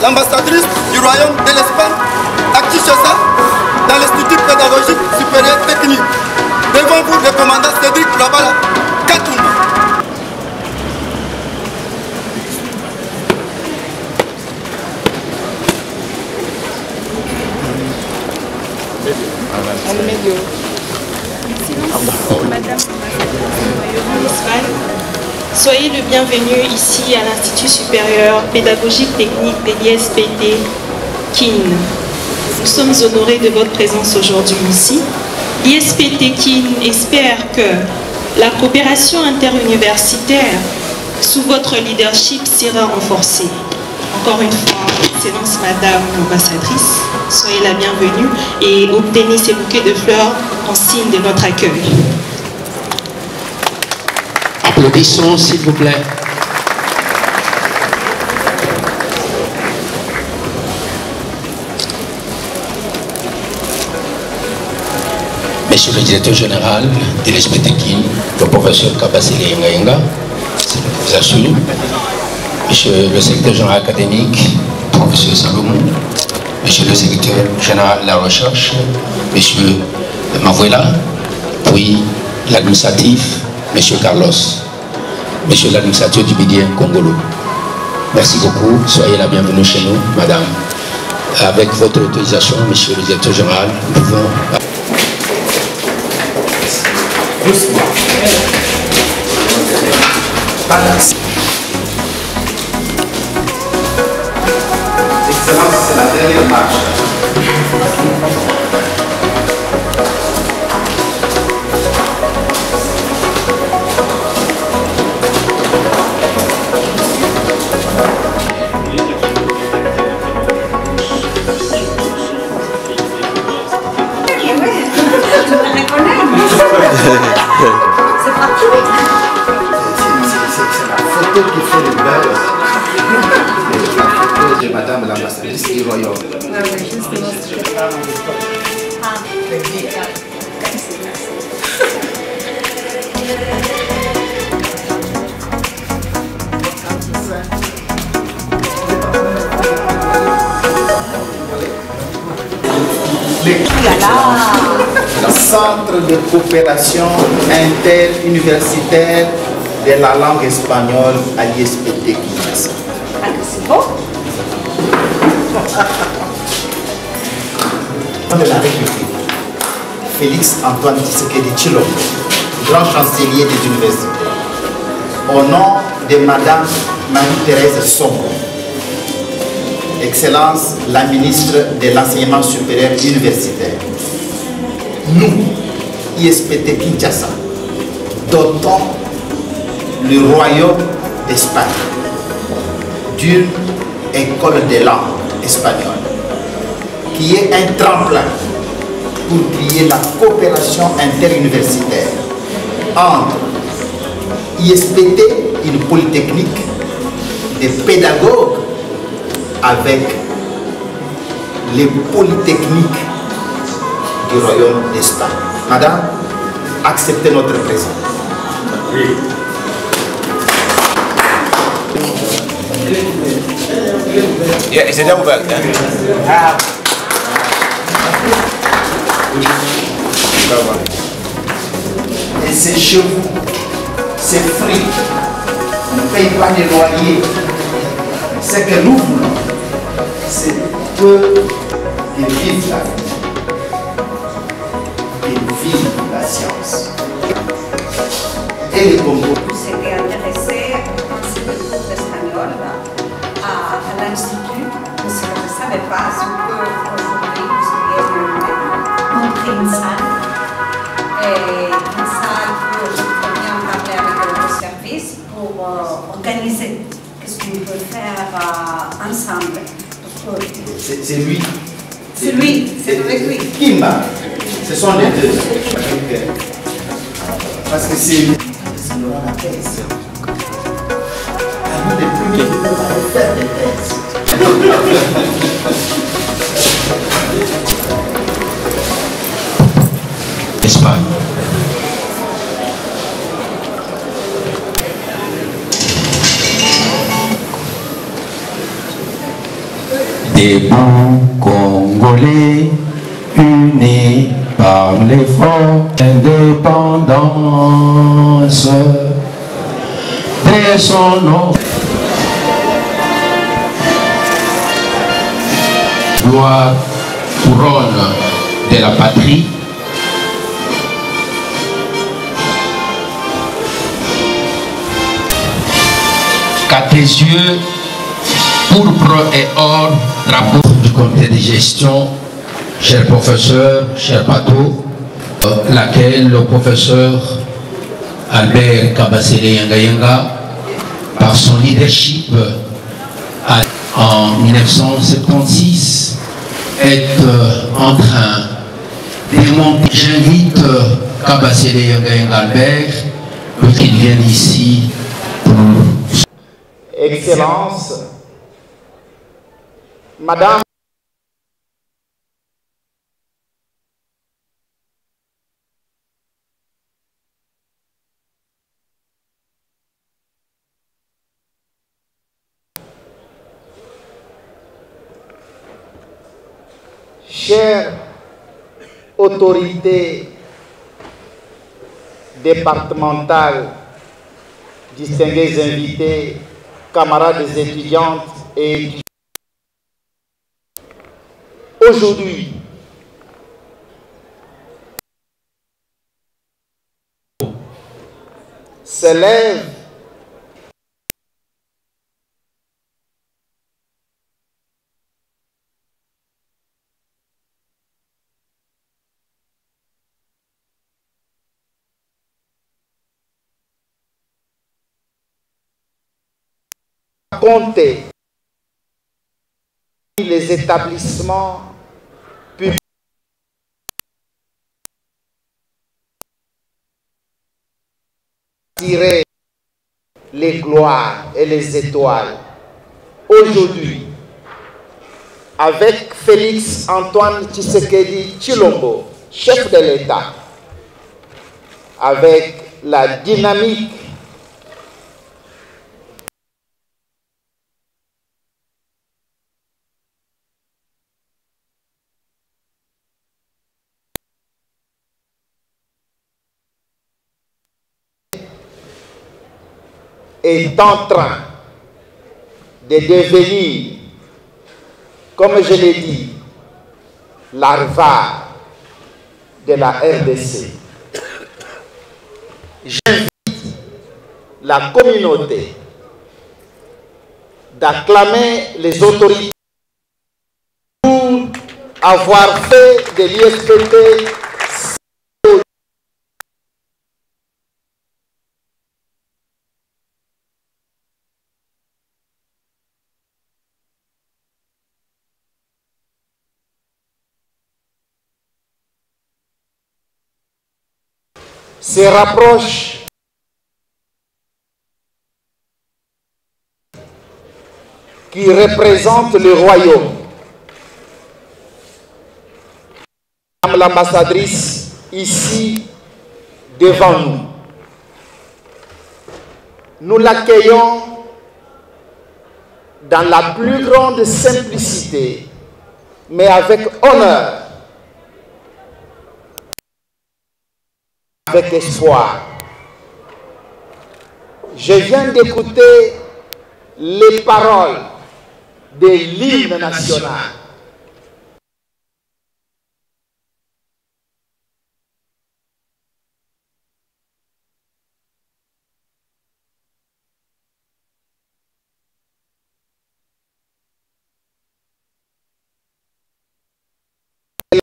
l'ambassadrice du Royaume de l'Espagne à Kinshasa, dans l'Institut pédagogique supérieur technique. Devant vous, le commandant Cédric Lobala Katoumba. Madame soyez le bienvenu ici à l'Institut supérieur pédagogique technique de l'ISPT KIN. Nous sommes honorés de votre présence aujourd'hui ici. L'ISPT KIN espère que la coopération interuniversitaire sous votre leadership sera renforcée. Encore une fois, Excellence Madame l'ambassadrice, soyez la bienvenue et obtenez ces bouquets de fleurs en signe de notre accueil. Applaudissons s'il vous plaît. Monsieur le directeur général de l'ISPT KIN, le professeur Kabasile Ngayenga, je vous assure. Monsieur le secrétaire général académique, professeur Salomon, monsieur le secrétaire général de la recherche, monsieur Mavuela, puis l'administratif, monsieur Carlos, monsieur l'administrateur du Bidien Congolo. Merci beaucoup, soyez la bienvenue chez nous, madame. Avec votre autorisation, monsieur le directeur général, nous pouvons... Excellence, c'est la dernière marche. Je me reconnais. C'est partout. C'est la photo qui fait le buzz. De Madame l'ambassadrice du Royaume. Le Centre de coopération interuniversitaire de la langue espagnole à l'ISPT Kinshasa. C'est beau. De la République, Félix Antoine Tshisekedi Tshilombo, grand chancelier des universités, au nom de Madame Marie-Thérèse Sonko, Excellence la ministre de l'Enseignement supérieur universitaire, nous, ISPT Kinshasa, dotons le Royaume d'Espagne d'une école de langue espagnole qui est un tremplin pour créer la coopération interuniversitaire entre ISPT, une polytechnique, des pédagogues avec les polytechniques du Royaume d'Espagne. Madame, acceptez notre présence. Oui. Yeah, c'est déjà ouvert. Et ces chevaux, ces fruits, ne payent pas de loyer. Ce que nous voulons, c'est eux qui vivent la vie, qui vivent la science. Et le Congo. Vous êtes intéressé à enseigner le cours d'espagnol à l'Institut. Si vous ne savez pas, on peut aujourd'hui montrer une salle. Et une salle pour bien parler avec le service pour organiser qu'est-ce qu'on peut faire ensemble. C'est lui. C'est lui, c'est avec lui. Kimba. Ce sont les deux. Parce que c'est lui. C'est la thèse. À nous les premiers qui peuvent aller faire des thèses. Espagne. Debout Congolais, unis par l'effort d'indépendance de son nom. Gloire, couronne de la patrie. Qu'à tes yeux, pourpre et or, drapeau du comité de gestion, cher professeur, cher Pato, laquelle le professeur Albert Kabasele Yenga, par son leadership en 1976, est en train de monter. J'invite Kabasele Yenga Albert pour qu'il vienne ici pour Excellence, Madame chère autorité départementale, distingués invités, camarades étudiantes et étudiants. Aujourd'hui, s'élève compter les établissements publics tirer les gloires et les étoiles. Aujourd'hui, avec Félix Antoine Tshisekedi Tshilombo, chef de l'État, avec la dynamique est en train de devenir, comme je l'ai dit, l'ARVA de la RDC. J'invite la communauté d'acclamer les autorités pour avoir fait de l'ISPT se rapproche qui représente le royaume. Madame l'ambassadrice ici devant nous. Nous l'accueillons dans la plus grande simplicité, mais avec honneur, avec espoir. Je viens d'écouter les paroles de l'hymne national.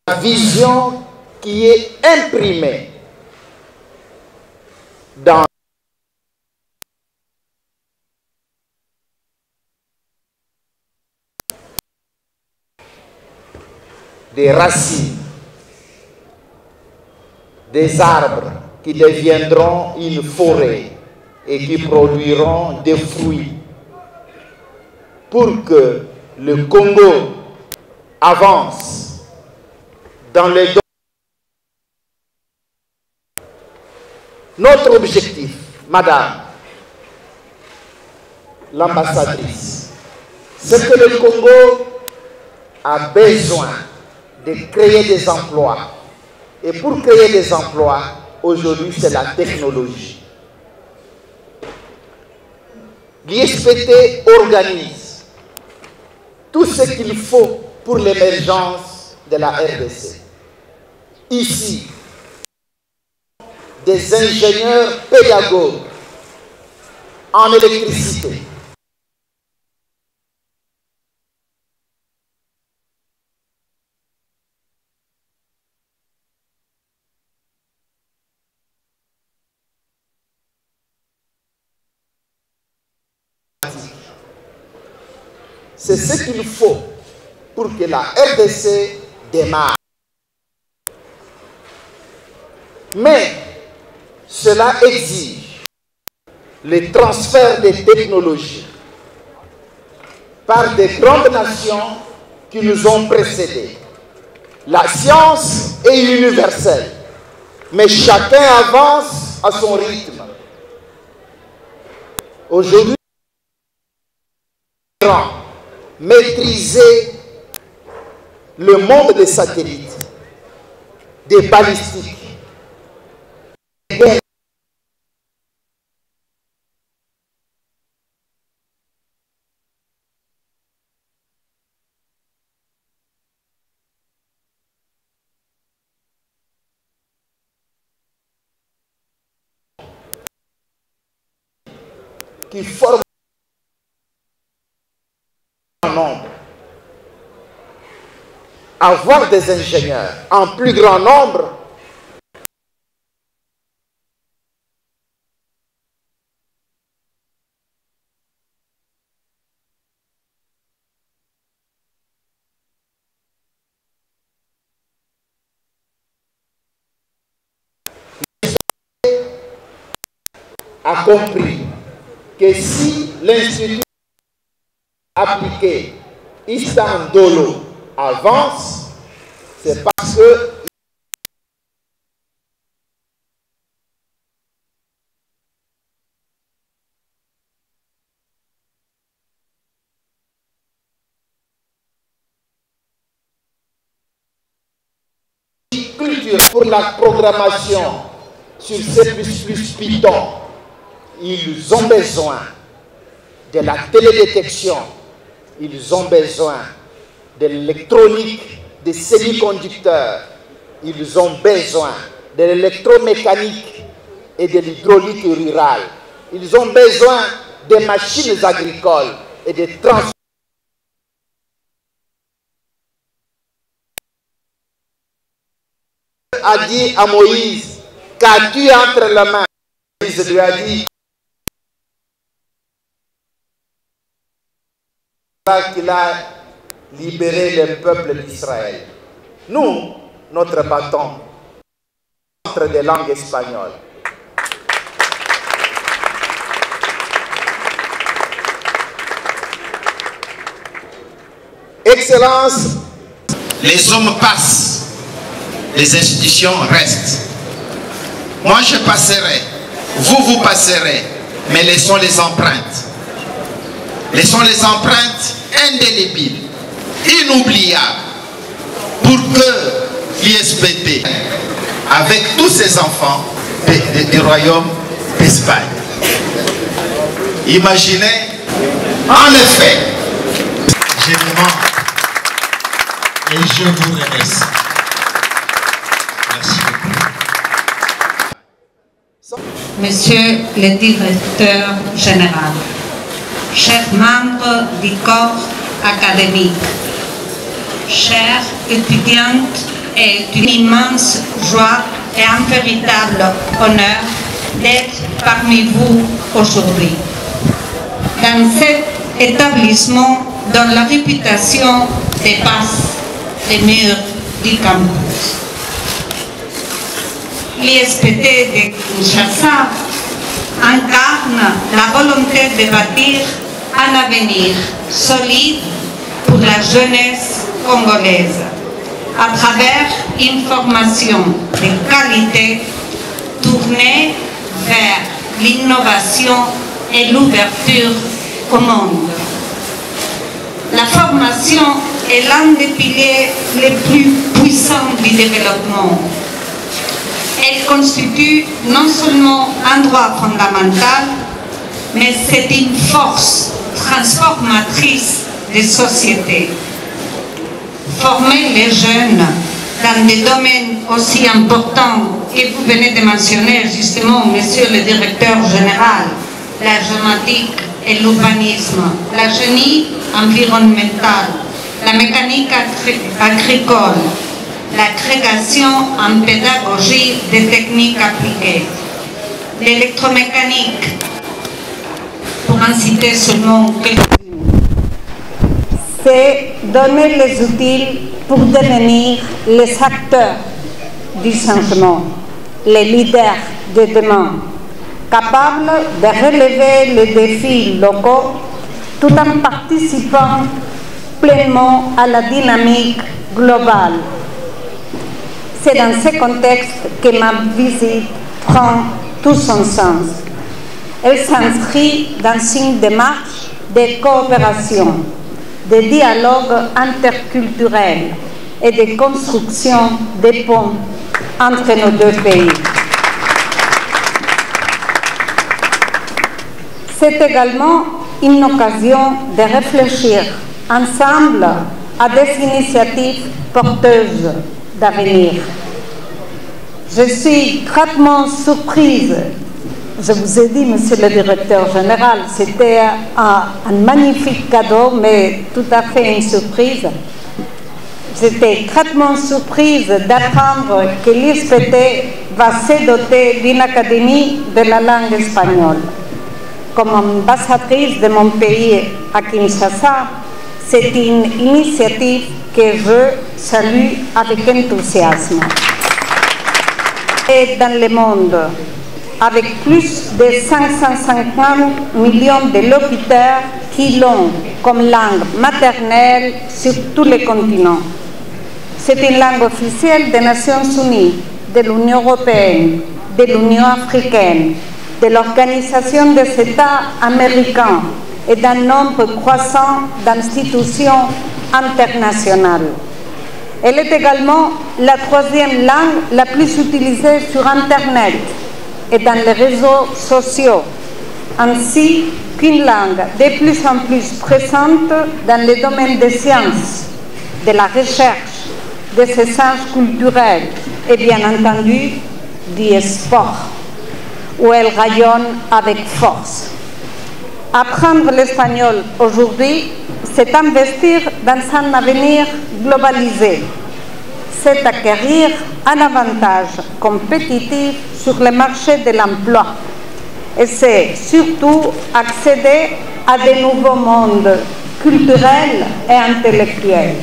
La vision qui est imprimée dans des racines, des arbres qui deviendront une forêt et qui produiront des fruits pour que le Congo avance dans les domaines. Notre objectif, Madame l'ambassadrice, c'est que le Congo a besoin de créer des emplois. Et pour créer des emplois, aujourd'hui, c'est la technologie. L'ISPT organise tout ce qu'il faut pour l'émergence de la RDC. Ici, des ingénieurs pédagogues en électricité, c'est ce qu'il faut pour que la RDC démarre. Mais cela exige le transfert des technologies par des grandes nations qui nous ont précédés. La science est universelle, mais chacun avance à son rythme. Aujourd'hui, maîtriser le monde des satellites, des balistiques, qui forment un nombre. Avoir des ingénieurs en plus grand nombre a compris que si l'Institut appliqué Istandolo avance, c'est parce que pour la programmation sur C++ Python, ils ont besoin de la télédétection, ils ont besoin de l'électronique, des semi-conducteurs, ils ont besoin de l'électromécanique et de l'hydraulique rurale, ils ont besoin des machines agricoles et des transports. A dit à Moïse, qu'as-tu entre les mains? Moïse lui a dit qu'il a libéré le peuple d'Israël. Nous, notre bâton, entre des langues espagnoles. Excellence, les hommes passent, les institutions restent. Moi je passerai, vous passerez, mais laissons les empreintes. Laissons les empreintes indélébiles, inoubliables, pour que l'ISPT, avec tous ses enfants du royaume d'Espagne. Imaginez, en effet, je demande et je vous remercie. Merci beaucoup. Monsieur le directeur général, chers membres du corps académique, chers étudiantes, est une immense joie et un véritable honneur d'être parmi vous aujourd'hui. Dans cet établissement dont la réputation dépasse les murs du campus. L'ISPT de Kinshasa incarne la volonté de bâtir un avenir solide pour la jeunesse congolaise à travers une formation de qualité tournée vers l'innovation et l'ouverture au monde. La formation est l'un des piliers les plus puissants du développement. Elle constitue non seulement un droit fondamental, mais c'est une force transformatrice des sociétés. Former les jeunes dans des domaines aussi importants que vous venez de mentionner justement, monsieur le directeur général, la génétique et l'urbanisme, la génie environnementale, la mécanique agricole, l'agrégation en pédagogie des techniques appliquées, l'électromécanique, pour en citer seulement quelques-unes. C'est donner les outils pour devenir les acteurs du changement, les leaders de demain, capables de relever les défis locaux tout en participant pleinement à la dynamique globale. C'est dans ce contexte que ma visite prend tout son sens. Elle s'inscrit dans une démarche de coopération, de dialogue interculturel et de construction des ponts entre nos deux pays. C'est également une occasion de réfléchir ensemble à des initiatives porteuses d'avenir. Je suis gravement surprise. Je vous ai dit, monsieur le directeur général, c'était un magnifique cadeau, mais tout à fait une surprise. J'étais gravement surprise d'apprendre que l'ISPT va se doter d'une académie de la langue espagnole. Comme ambassadrice de mon pays à Kinshasa, c'est une initiative que je salue avec enthousiasme. Et dans le monde, avec plus de 550 millions de locuteurs qui l'ont comme langue maternelle sur tous les continents. C'est une langue officielle des Nations Unies, de l'Union européenne, de l'Union africaine, de l'Organisation des États américains et d'un nombre croissant d'institutions internationales. Elle est également la troisième langue la plus utilisée sur Internet et dans les réseaux sociaux, ainsi qu'une langue de plus en plus présente dans les domaines des sciences, de la recherche, des échanges culturels et bien entendu du sport, où elle rayonne avec force. Apprendre l'espagnol aujourd'hui, c'est investir dans un avenir globalisé. C'est acquérir un avantage compétitif sur le marché de l'emploi. Et c'est surtout accéder à de nouveaux mondes culturels et intellectuels.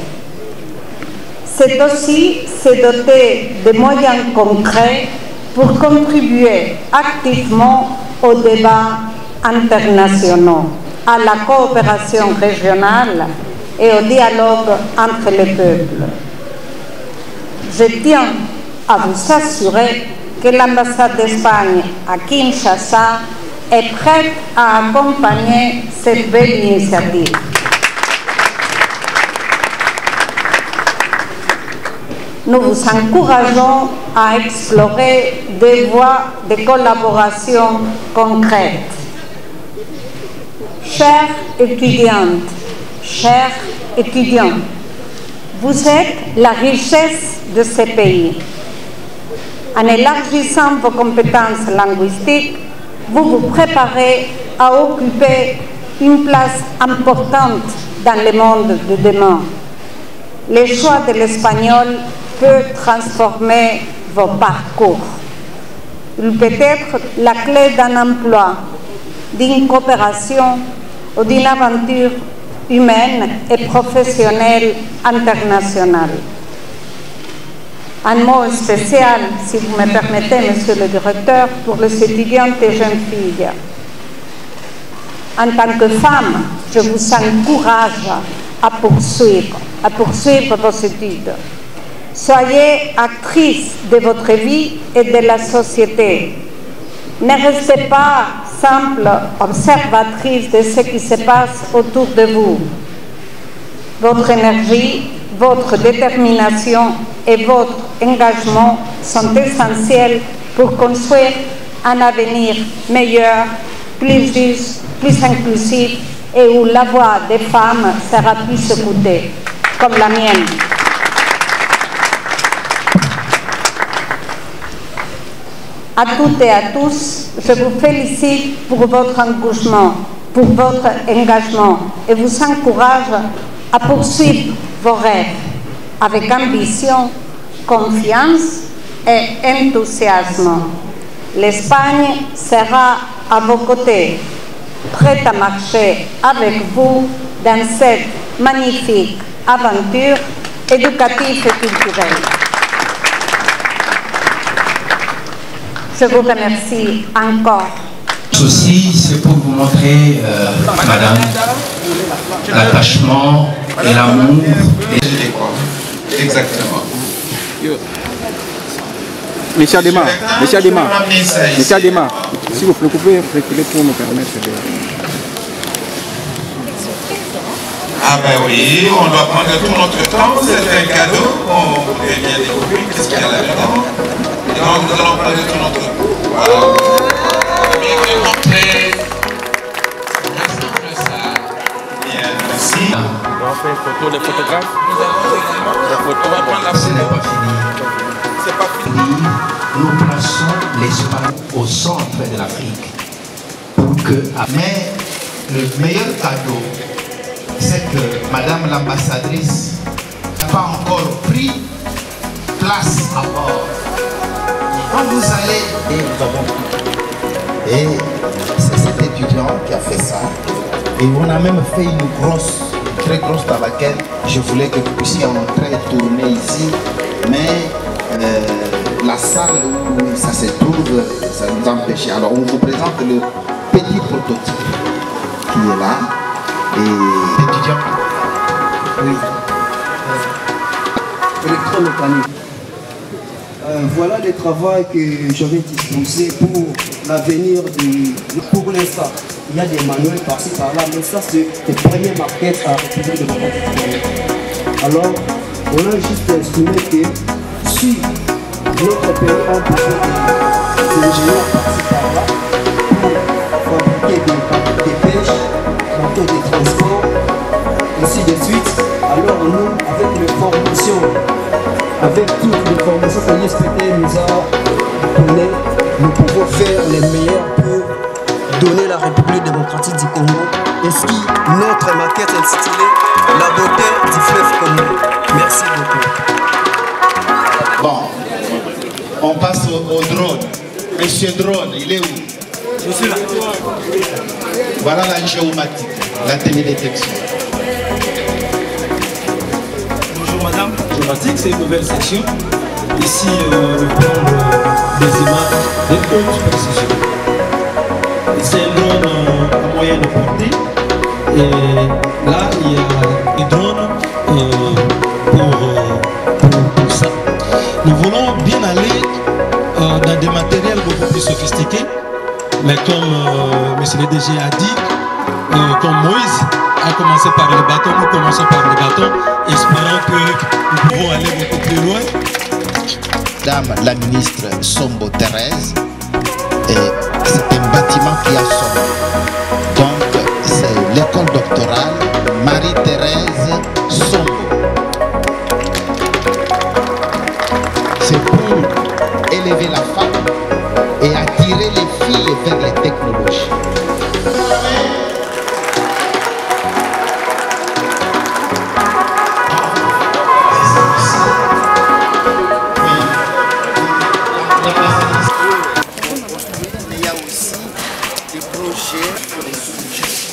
C'est aussi se doter de moyens concrets pour contribuer activement aux débats internationaux, à la coopération régionale et au dialogue entre les peuples. Je tiens à vous assurer que l'ambassade d'Espagne à Kinshasa est prête à accompagner cette belle initiative. Nous vous encourageons à explorer des voies de collaboration concrètes. Chères étudiantes, chers étudiants, vous êtes la richesse de ce pays. En élargissant vos compétences linguistiques, vous vous préparez à occuper une place importante dans le monde de demain. Le choix de l'espagnol peut transformer vos parcours. Il peut être la clé d'un emploi, d'une coopération ou d'une aventure humaine et professionnelle internationale. Un mot spécial, si vous me permettez, monsieur le directeur, pour les étudiantes et jeunes filles. En tant que femme, je vous encourage à poursuivre vos études. Soyez actrices de votre vie et de la société. Ne restez pas simple observatrice de ce qui se passe autour de vous. Votre énergie, votre détermination et votre engagement sont essentiels pour construire un avenir meilleur, plus juste, plus inclusif et où la voix des femmes sera plus écoutée, comme la mienne. À toutes et à tous, je vous félicite pour votre engagement, et vous encourage à poursuivre vos rêves avec ambition, confiance et enthousiasme. L'Espagne sera à vos côtés, prête à marcher avec vous dans cette magnifique aventure éducative et culturelle. Je vous remercie encore. Ceci, c'est pour vous montrer, madame, l'attachement et l'amour. Exactement. Monsieur Adema, si vous pouvez reculer pour nous permettre de... Ah ben oui, on doit prendre tout notre temps, c'est un cadeau, on voudrait bien découvrir qu'est-ce qu'il y a là-dedans. Donc nous allons prendre tout notre temps. Wow. Bien montrer. Bien, merci. On va faire une photo, les photographes. On va prendre la photo. Ce n'est pas fini. C'est pas fini. Nous plaçons l'Espagne au centre de l'Afrique. Mais le meilleur cadeau, c'est que Madame l'ambassadrice n'a pas encore pris place à bord. Quand vous allez, et c'est cet étudiant qui a fait ça. Et on a même fait une très grosse dans laquelle je voulais que vous puissiez entrer et tourner ici. Mais la salle où ça se trouve, ça nous empêchait. Alors on vous présente le petit prototype qui est là. Et étudiant. Oui. Électromécanique. Voilà les travaux que je vais disposer pour l'avenir pour l'instant. Il y a des manuels par-ci par-là, mais ça c'est les premières maquettes à République démocratique du Congo. Alors, on a juste estimé que si notre pays a besoin des ingénieurs par-ci par-là pour fabriquer des pêches, des transports, ainsi de suite, alors nous, avec les formations, avec toutes les formations que l'ISPT nous a données, nous pouvons faire les meilleurs pour donner la République démocratique du Congo. Ainsi, notre maquette intitulée La beauté du fleuve Congo. Merci beaucoup. Bon, on passe au drone. Monsieur Drone, il est où? Je suis là. Voilà la géomatique, la télédétection. Bonjour madame, géomatique, c'est une nouvelle section. Ici, on prend des images de haute précision. C'est un drone à moyenne portée. Et là, il y a des drones pour ça. Nous voulons bien aller dans des matériels beaucoup plus sophistiqués. Mais comme M. le DG a dit, comme Moïse a commencé par le bâton, nous commençons par le bâton, espérant que nous pouvons aller beaucoup plus loin. Madame la ministre Sombo Thérèse, c'est un bâtiment qui a son nom. Donc, c'est l'école doctorale Marie-Thérèse Sombo. C'est pour élever la femme et attirer les filles vers les technologies. Il y a aussi des projets pour les sous-jets.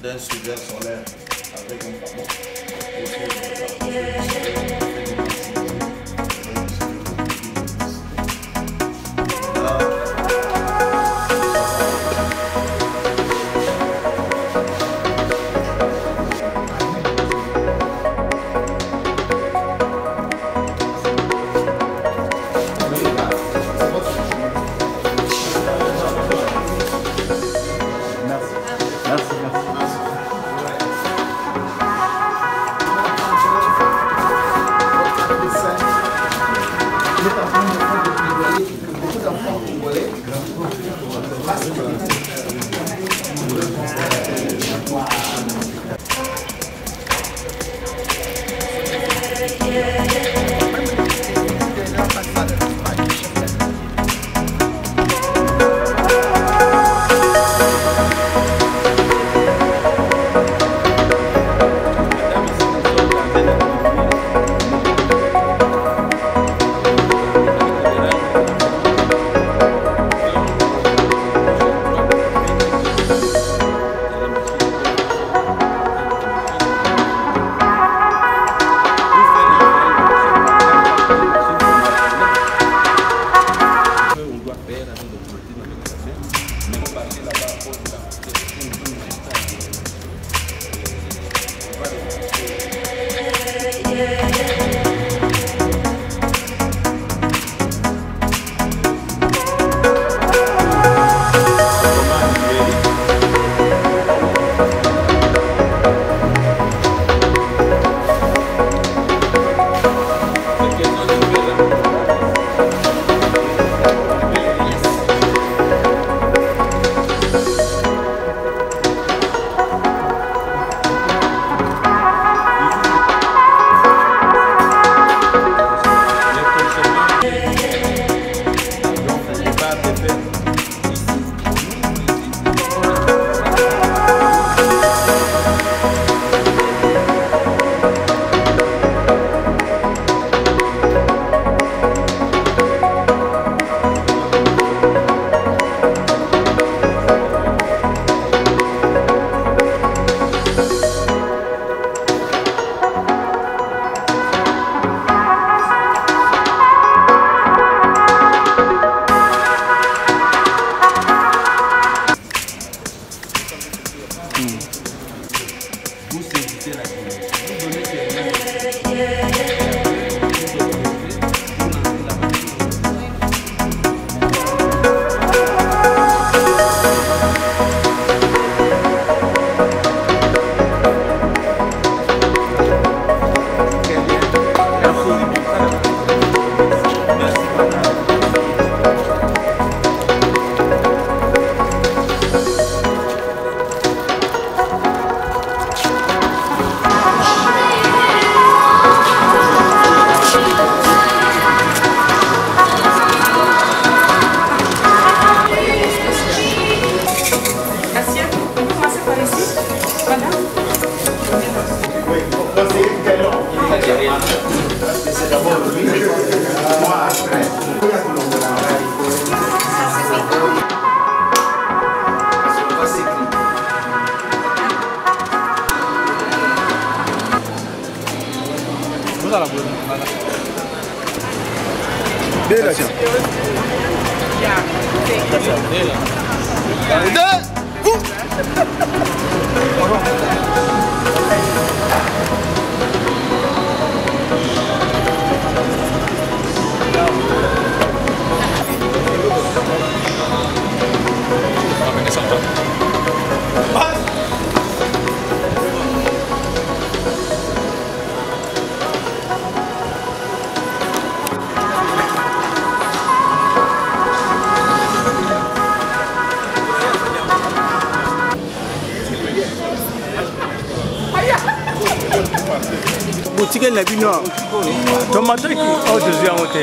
d'un soudeur solaire avec un ballon.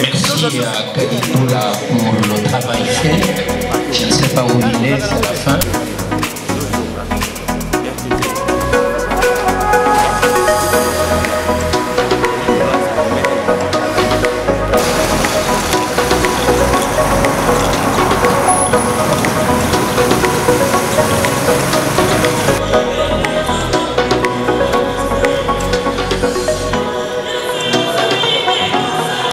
Merci à Kadidoula pour le travail fait. Je ne sais pas où il est, c'est la fin.